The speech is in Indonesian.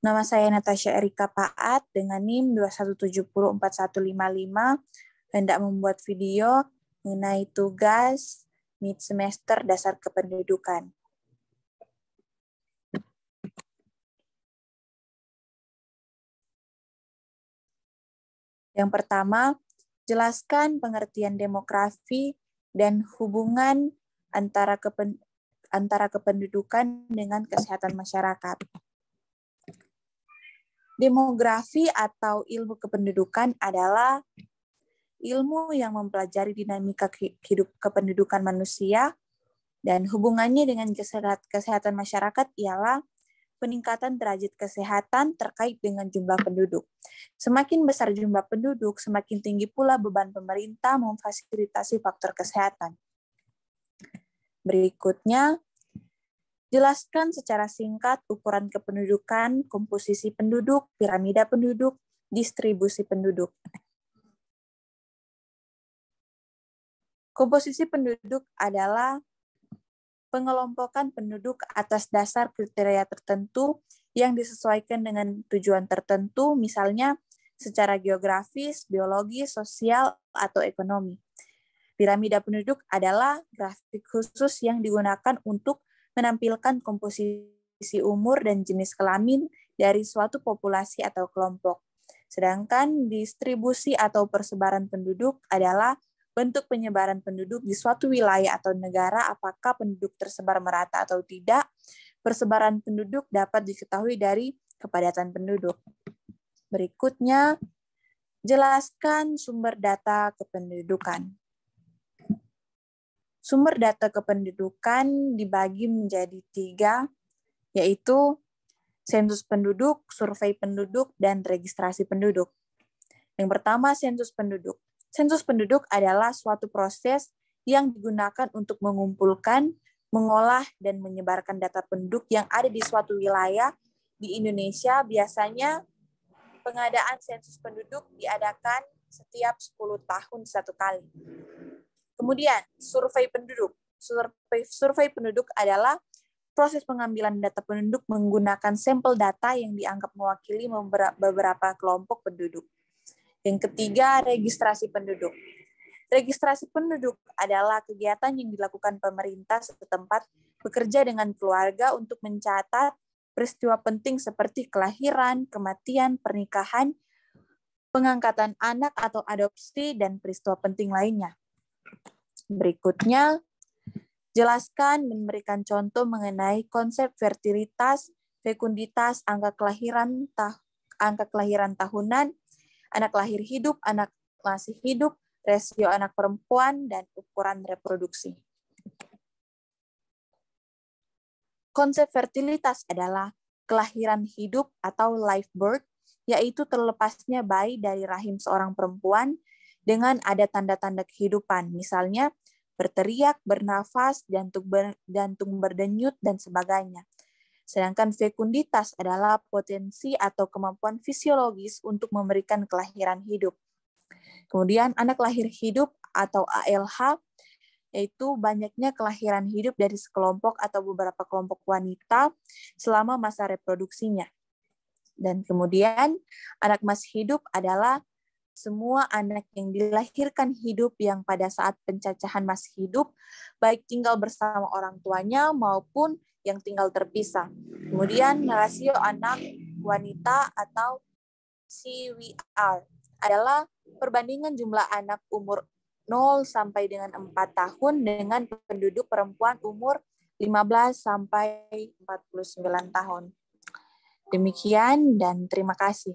Nama saya Natasha Erika Paat dengan NIM 2170455 hendak membuat video mengenai tugas mid semester dasar kependudukan. Yang pertama, jelaskan pengertian demografi dan hubungan antara kependudukan dengan kesehatan masyarakat. Demografi atau ilmu kependudukan adalah ilmu yang mempelajari dinamika hidup kependudukan manusia dan hubungannya dengan kesehatan masyarakat ialah peningkatan derajat kesehatan terkait dengan jumlah penduduk. Semakin besar jumlah penduduk, semakin tinggi pula beban pemerintah memfasilitasi faktor kesehatan. Berikutnya, jelaskan secara singkat ukuran kependudukan, komposisi penduduk, piramida penduduk, distribusi penduduk. Komposisi penduduk adalah pengelompokan penduduk atas dasar kriteria tertentu yang disesuaikan dengan tujuan tertentu, misalnya secara geografis, biologis, sosial, atau ekonomi. Piramida penduduk adalah grafik khusus yang digunakan untuk menampilkan komposisi umur dan jenis kelamin dari suatu populasi atau kelompok. Sedangkan distribusi atau persebaran penduduk adalah bentuk penyebaran penduduk di suatu wilayah atau negara, apakah penduduk tersebar merata atau tidak. Persebaran penduduk dapat diketahui dari kepadatan penduduk. Berikutnya, jelaskan sumber data kependudukan. Sumber data kependudukan dibagi menjadi 3, yaitu sensus penduduk, survei penduduk, dan registrasi penduduk. Yang pertama, sensus penduduk. Sensus penduduk adalah suatu proses yang digunakan untuk mengumpulkan, mengolah, dan menyebarkan data penduduk yang ada di suatu wilayah di Indonesia. Biasanya pengadaan sensus penduduk diadakan setiap 10 tahun satu kali. Kemudian, survei penduduk. Survei penduduk adalah proses pengambilan data penduduk menggunakan sampel data yang dianggap mewakili beberapa kelompok penduduk. Yang ketiga, registrasi penduduk. Registrasi penduduk adalah kegiatan yang dilakukan pemerintah setempat bekerja dengan keluarga untuk mencatat peristiwa penting seperti kelahiran, kematian, pernikahan, pengangkatan anak atau adopsi, dan peristiwa penting lainnya. Berikutnya, jelaskan dan memberikan contoh mengenai konsep fertilitas, fekunditas, angka kelahiran tahunan, anak lahir hidup, anak masih hidup, rasio anak perempuan, dan ukuran reproduksi. Konsep fertilitas adalah kelahiran hidup atau live birth, yaitu terlepasnya bayi dari rahim seorang perempuan dengan ada tanda-tanda kehidupan, misalnya berteriak, bernafas, jantung berdenyut, dan sebagainya. Sedangkan fekunditas adalah potensi atau kemampuan fisiologis untuk memberikan kelahiran hidup. Kemudian anak lahir hidup atau ALH, yaitu banyaknya kelahiran hidup dari sekelompok atau beberapa kelompok wanita selama masa reproduksinya. Dan kemudian anak masih hidup adalah semua anak yang dilahirkan hidup yang pada saat pencacahan masih hidup, baik tinggal bersama orang tuanya maupun yang tinggal terpisah. Kemudian rasio anak wanita atau CWR adalah perbandingan jumlah anak umur 0 sampai dengan 4 tahun dengan penduduk perempuan umur 15 sampai 49 tahun. Demikian dan terima kasih.